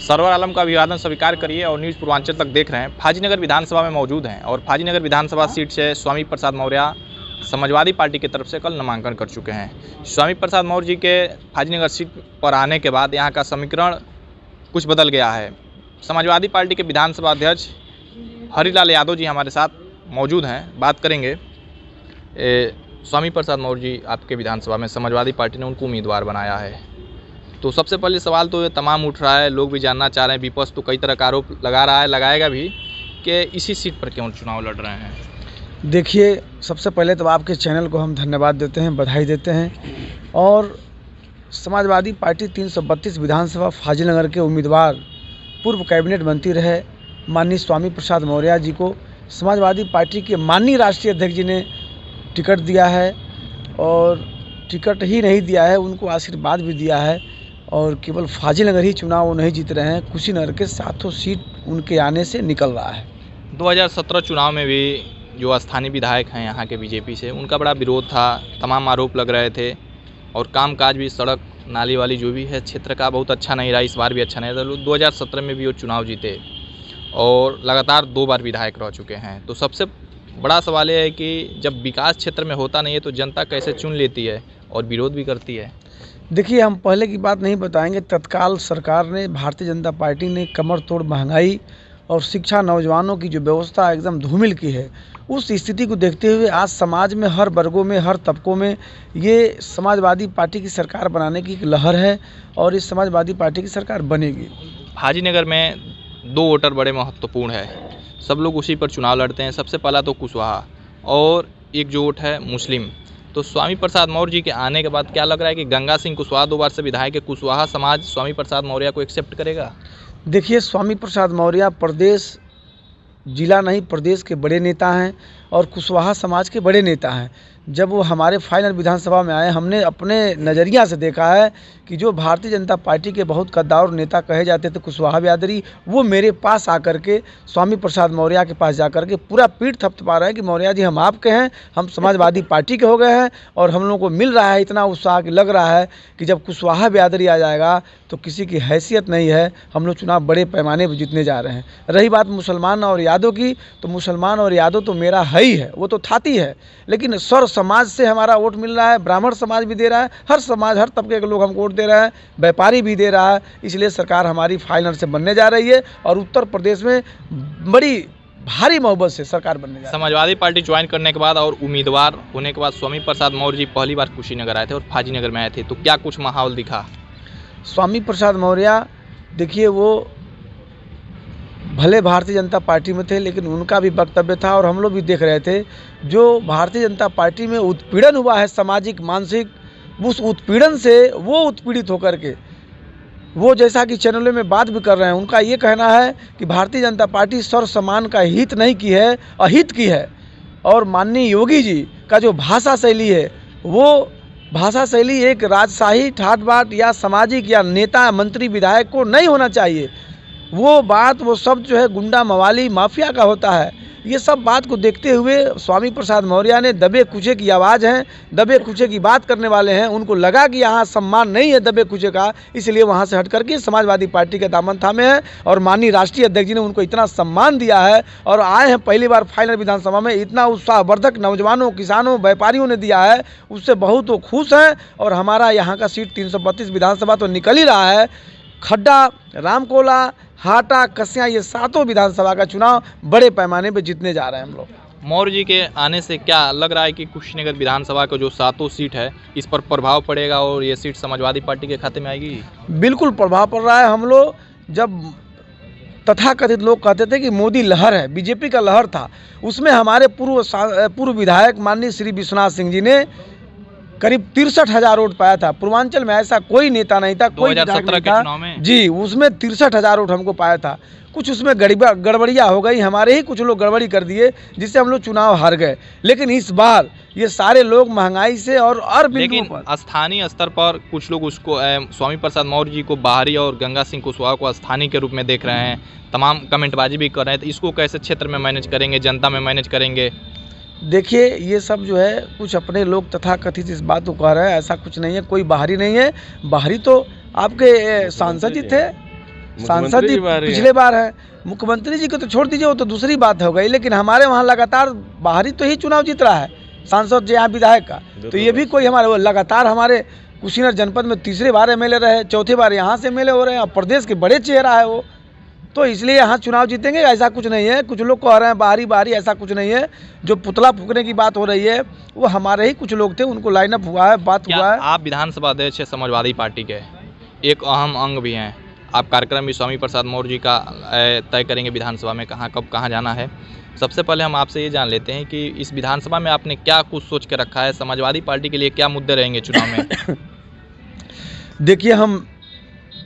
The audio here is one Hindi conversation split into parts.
सरवर आलम का अभिवादन स्वीकार करिए और न्यूज़ पूर्वांचल तक देख रहे हैं। फाजीनगर विधानसभा में मौजूद हैं और फाजीनगर विधानसभा सीट से स्वामी प्रसाद मौर्य समाजवादी पार्टी की तरफ से कल नामांकन कर चुके हैं। स्वामी प्रसाद मौर्य जी के फाजीनगर सीट पर आने के बाद यहाँ का समीकरण कुछ बदल गया है। समाजवादी पार्टी के विधानसभा अध्यक्ष हरिलाल यादव जी हमारे साथ मौजूद हैं, बात करेंगे। स्वामी प्रसाद मौर्य जी आपके विधानसभा में समाजवादी पार्टी ने उनको उम्मीदवार बनाया है, तो सबसे पहले सवाल तो ये तमाम उठ रहा है, लोग भी जानना चाह रहे हैं, विपक्ष तो कई तरह का आरोप लगा रहा है, लगाएगा भी, कि इसी सीट पर क्यों चुनाव लड़ रहे हैं। देखिए, सबसे पहले तो आपके चैनल को हम धन्यवाद देते हैं, बधाई देते हैं। और समाजवादी पार्टी 332 विधानसभा फाजिलनगर के उम्मीदवार पूर्व कैबिनेट मंत्री रहे माननीय स्वामी प्रसाद मौर्य जी को समाजवादी पार्टी के माननीय राष्ट्रीय अध्यक्ष जी ने टिकट दिया है, और टिकट ही नहीं दिया है, उनको आशीर्वाद भी दिया है। और केवल फाजिलनगर ही चुनाव वो नहीं जीत रहे हैं, कुशीनगर के 7 सीट उनके आने से निकल रहा है। 2017 चुनाव में भी जो स्थानीय विधायक हैं यहाँ के बीजेपी से, उनका बड़ा विरोध था, तमाम आरोप लग रहे थे, और कामकाज भी सड़क नाली वाली जो भी है क्षेत्र का बहुत अच्छा नहीं रहा, इस बार भी अच्छा नहीं रहा। 2017 में भी वो चुनाव जीते और लगातार 2 बार विधायक रह चुके हैं। तो सबसे बड़ा सवाल ये है कि जब विकास क्षेत्र में होता नहीं है तो जनता कैसे चुन लेती है और विरोध भी करती है। देखिए, हम पहले की बात नहीं बताएंगे। तत्काल सरकार ने, भारतीय जनता पार्टी ने कमर तोड़ महंगाई और शिक्षा, नौजवानों की जो व्यवस्था एकदम धूमिल की है, उस स्थिति को देखते हुए आज समाज में हर वर्गों में, हर तबकों में ये समाजवादी पार्टी की सरकार बनाने की एक लहर है, और इस समाजवादी पार्टी की सरकार बनेगी। हाजीनगर में 2 वोटर बड़े महत्वपूर्ण है, सब लोग उसी पर चुनाव लड़ते हैं। सबसे पहला तो कुशवाहा, और एक जो वोट है मुस्लिम। तो स्वामी प्रसाद मौर्य जी के आने के बाद क्या लग रहा है कि गंगा सिंह कुशवाहा 2 बार से विधायक है, कुशवाहा समाज स्वामी प्रसाद मौर्य को एक्सेप्ट करेगा? देखिए, स्वामी प्रसाद मौर्य प्रदेश, जिला नहीं, प्रदेश के बड़े नेता हैं और कुशवाहा समाज के बड़े नेता हैं। जब वो हमारे फाइनल विधानसभा में आए, हमने अपने नज़रिया से देखा है कि जो भारतीय जनता पार्टी के बहुत कद्दावर नेता कहे जाते थे कुशवाहा बिरादरी, वो मेरे पास आकर के, स्वामी प्रसाद मौर्य के पास जाकर के पूरा पीठ थपथपा रहे हैं कि मौर्य जी हम आपके हैं, हम समाजवादी पार्टी के हो गए हैं, और हम लोगों को मिल रहा है इतना उत्साह कि लग रहा है कि जब कुशवाहा बिरादरी आ जाएगा तो किसी की हैसियत नहीं है, हम लोग चुनाव बड़े पैमाने पर जीतने जा रहे हैं। रही बात मुसलमान और यादव की, तो मुसलमान और यादव तो मेरा है ही है, वो तो थाती है, लेकिन सर समाज से हमारा वोट मिल रहा है, ब्राह्मण समाज भी दे रहा है, हर समाज, हर तबके के लोग हमको वोट दे रहे हैं, व्यापारी भी दे रहा है। इसलिए सरकार हमारी फाइनल से बनने जा रही है, और उत्तर प्रदेश में बड़ी भारी मोहब्बत से सरकार बनने जा रही है। समाजवादी पार्टी ज्वाइन करने के बाद और उम्मीदवार होने के बाद स्वामी प्रसाद मौर्य जी पहली बार कुशीनगर आए थे और फाजीनगर में आए थे, तो क्या कुछ माहौल दिखा? स्वामी प्रसाद मौर्य, देखिए, वो भले भारतीय जनता पार्टी में थे, लेकिन उनका भी वक्तव्य था, और हम लोग भी देख रहे थे, जो भारतीय जनता पार्टी में उत्पीड़न हुआ है सामाजिक, मानसिक, उस उत्पीड़न से वो उत्पीड़ित होकर के, वो जैसा कि चैनलों में बात भी कर रहे हैं, उनका ये कहना है कि भारतीय जनता पार्टी सर्व समान का हित नहीं की है, अहित की है। और माननीय योगी जी का जो भाषा शैली है, वो भाषा शैली एक राजशाही, ठाट बाट या सामाजिक या नेता, मंत्री, विधायक को नहीं होना चाहिए। वो बात, वो शब्द जो है गुंडा, मवाली, माफिया का होता है। ये सब बात को देखते हुए स्वामी प्रसाद मौर्य ने, दबे कुचे की आवाज़ हैं, दबे कुचे की बात करने वाले हैं, उनको लगा कि यहाँ सम्मान नहीं है दबे कुचे का, इसलिए वहाँ से हट करके समाजवादी पार्टी के दामन थामे हैं, और माननीय राष्ट्रीय अध्यक्ष जी ने उनको इतना सम्मान दिया है, और आए हैं पहली बार फाइनल विधानसभा में, इतना उत्साहवर्धक नौजवानों, किसानों, व्यापारियों ने दिया है, उससे बहुत वो खुश हैं। और हमारा यहाँ का सीट 332 विधानसभा तो निकल ही रहा है। खड्डा, रामकोला, हाटा, कसिया, ये 7 विधानसभा का चुनाव बड़े पैमाने पर जीतने जा रहे हैं हम लोग। मौर्य जी के आने से क्या लग रहा है कि कुशीनगर विधानसभा का जो 7 सीट है, इस पर प्रभाव पड़ेगा और ये सीट समाजवादी पार्टी के खाते में आएगी? बिल्कुल प्रभाव पड़ रहा है। हम लोग, जब तथाकथित लोग कहते थे कि मोदी लहर है, बीजेपी का लहर था, उसमें हमारे पूर्व विधायक माननीय श्री विश्वनाथ सिंह जी ने करीब 63,000 वोट पाया था। पूर्वांचल में ऐसा कोई नेता नहीं था, कोई 2017 के चुनाव में जी, उसमें 63,000 वोट हमको पाया था। कुछ उसमें गड़बड़ियाँ हो गई, हमारे ही कुछ लोग गड़बड़ी कर दिए, जिससे हम लोग चुनाव हार गए। लेकिन इस बार ये सारे लोग महंगाई से और लेकिन स्थानीय स्तर पर कुछ लोग उसको स्वामी प्रसाद मौर्य जी को बाहरी और गंगा सिंह कुशवाहा को स्थानीय के रूप में देख रहे हैं, तमाम कमेंटबाजी भी कर रहे हैं। तो इसको कैसे क्षेत्र में मैनेज करेंगे, जनता में मैनेज करेंगे? देखिए, ये सब जो है कुछ अपने लोग तथाकथित इस बात को कह रहे हैं, ऐसा कुछ नहीं है, कोई बाहरी नहीं है। बाहरी तो आपके सांसद जी थे, सांसद जी पिछले बार है, मुख्यमंत्री जी को तो छोड़ दीजिए, वो तो दूसरी बात हो गई, लेकिन हमारे वहाँ लगातार बाहरी तो ही चुनाव जीत रहा है सांसद जी, यहाँ विधायक का। तो ये भी कोई हमारे लगातार हमारे कुशीनगर जनपद में तीसरी बार एमएलए रहे, चौथी बार यहाँ से एमएलए हो रहे हैं, और प्रदेश के बड़े चेहरा है वो, तो इसलिए यहाँ चुनाव जीतेंगे ऐसा कुछ नहीं है। कुछ लोग कह रहे हैं बाहरी बाहरी, ऐसा कुछ नहीं है। जो पुतला फूकने की बात हो रही है वो हमारे ही कुछ लोग थे, उनको लाइन अप हुआ है, बात हुआ है। आप विधानसभा अध्यक्ष समाजवादी पार्टी के एक अहम अंग भी हैं, आप कार्यक्रम भी स्वामी प्रसाद मौर्य जी का तय करेंगे विधानसभा में कहाँ कब कहाँ जाना है। सबसे पहले हम आपसे ये जान लेते हैं कि इस विधानसभा में आपने क्या कुछ सोच के रखा है, समाजवादी पार्टी के लिए क्या मुद्दे रहेंगे चुनाव में? देखिए, हम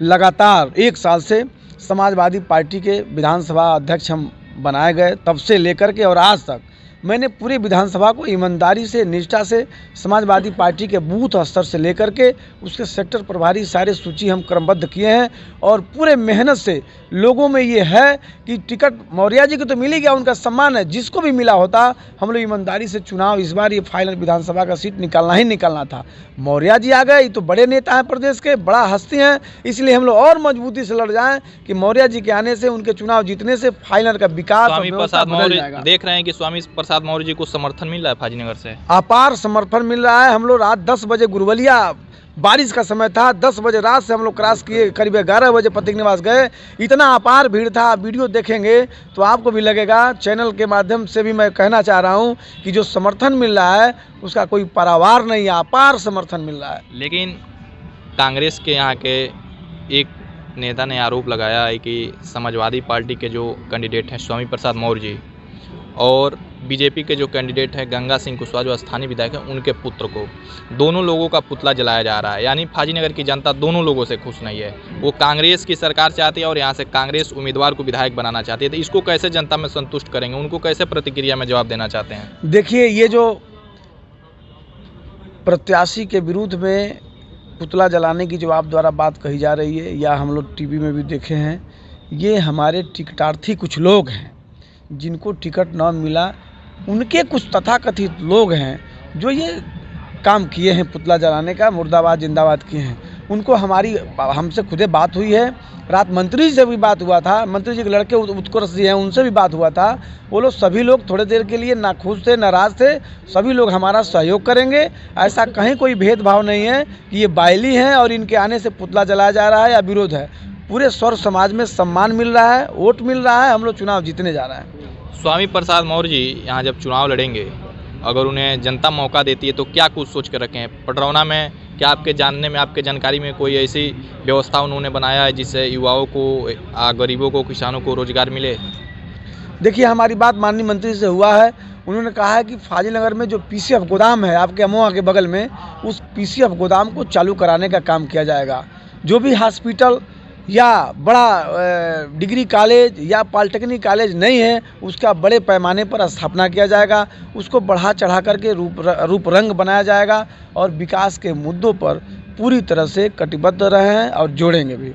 लगातार 1 साल से समाजवादी पार्टी के विधानसभा अध्यक्ष हम बनाए गए, तब से लेकर के और आज तक मैंने पूरी विधानसभा को ईमानदारी से, निष्ठा से, समाजवादी पार्टी के बूथ स्तर से लेकर के उसके सेक्टर प्रभारी सारे सूची हम क्रमबद्ध किए हैं, और पूरे मेहनत से लोगों में ये है कि टिकट मौर्य जी को तो मिल ही गया, उनका सम्मान है, जिसको भी मिला होता हम लोग ईमानदारी से चुनाव, इस बार ये फाइनल विधानसभा का सीट निकालना ही निकालना था। मौर्य जी आ गए, ये तो बड़े नेता हैं प्रदेश के, बड़ा हस्ती हैं, इसलिए हम लोग और मजबूती से लड़ जाएं कि मौर्य जी के आने से, उनके चुनाव जीतने से फाइनल का विकास स्वामी प्रसाद मौर्य देख रहे हैं कि स्वामी प्रसाद मौर्य जी को समर्थन मिल रहा है फाजीनगर से, अपार समर्थन मिल रहा है। हम लोग रात 10 बजे गुरवलिया, बारिश का समय था, 10 बजे रात से हम लोग क्रॉस किए, करीब 11 बजे पथिक निवास गए, इतना अपार भीड़ था। वीडियो देखेंगे तो आपको भी लगेगा। चैनल के माध्यम से भी मैं कहना चाह रहा हूं कि जो समर्थन मिल रहा है उसका कोई पारावार नहीं है, अपार समर्थन मिल रहा है। लेकिन कांग्रेस के यहाँ के एक नेता ने आरोप लगाया है कि समाजवादी पार्टी के जो कैंडिडेट हैं स्वामी प्रसाद मौर्य जी और बीजेपी के जो कैंडिडेट हैं गंगा सिंह कुशवाहा जो स्थानीय विधायक हैं, उनके पुत्र को, दोनों लोगों का पुतला जलाया जा रहा है। यानी फाजीनगर की जनता दोनों लोगों से खुश नहीं है। वो कांग्रेस की सरकार चाहती है और यहाँ से कांग्रेस उम्मीदवार को विधायक बनाना चाहती है। तो इसको कैसे जनता में संतुष्ट करेंगे, उनको कैसे प्रतिक्रिया में जवाब देना चाहते हैं? देखिए, ये जो प्रत्याशी के विरुद्ध में पुतला जलाने की जो आप द्वारा बात कही जा रही है, या हम लोग टीवी में भी देखे हैं, ये हमारे टिकटार्थी कुछ लोग हैं जिनको टिकट न मिला, उनके कुछ तथाकथित लोग हैं जो ये काम किए हैं, पुतला जलाने का, मुर्दाबाद जिंदाबाद किए हैं। उनको हमसे खुदे बात हुई है, रात मंत्री जी से भी बात हुआ था, मंत्री जी के लड़के उत्कर्ष जी हैं, उनसे भी बात हुआ था। वो लोग सभी लोग थोड़ी देर के लिए नाखुश थे, नाराज़ थे। सभी लोग हमारा सहयोग करेंगे, ऐसा कहीं कोई भेदभाव नहीं है कि ये बायली हैं और इनके आने से पुतला जलाया जा रहा है या विरोध है। पूरे सौर समाज में सम्मान मिल रहा है, वोट मिल रहा है, हम लोग चुनाव जीतने जा रहे हैं। स्वामी प्रसाद मौर्य जी यहाँ जब चुनाव लड़ेंगे, अगर उन्हें जनता मौका देती है तो क्या कुछ सोच कर रखे हैं? पडरौना में क्या आपके जानने में, आपके जानकारी में कोई ऐसी व्यवस्था उन्होंने बनाया है जिससे युवाओं को, गरीबों को, किसानों को रोजगार मिले? देखिए, हमारी बात माननीय मंत्री से हुआ है। उन्होंने कहा है कि फाजिलनगर में जो पीसीएफ गोदाम है आपके अमोहा के बगल में, उस पीसीएफ गोदाम को चालू कराने का काम किया जाएगा। जो भी हॉस्पिटल या बड़ा डिग्री कॉलेज या पॉलिटेक्निक कॉलेज नहीं है, उसका बड़े पैमाने पर स्थापना किया जाएगा, उसको बढ़ा चढ़ा करके रूप रंग बनाया जाएगा, और विकास के मुद्दों पर पूरी तरह से कटिबद्ध रहे हैं और जोड़ेंगे भी।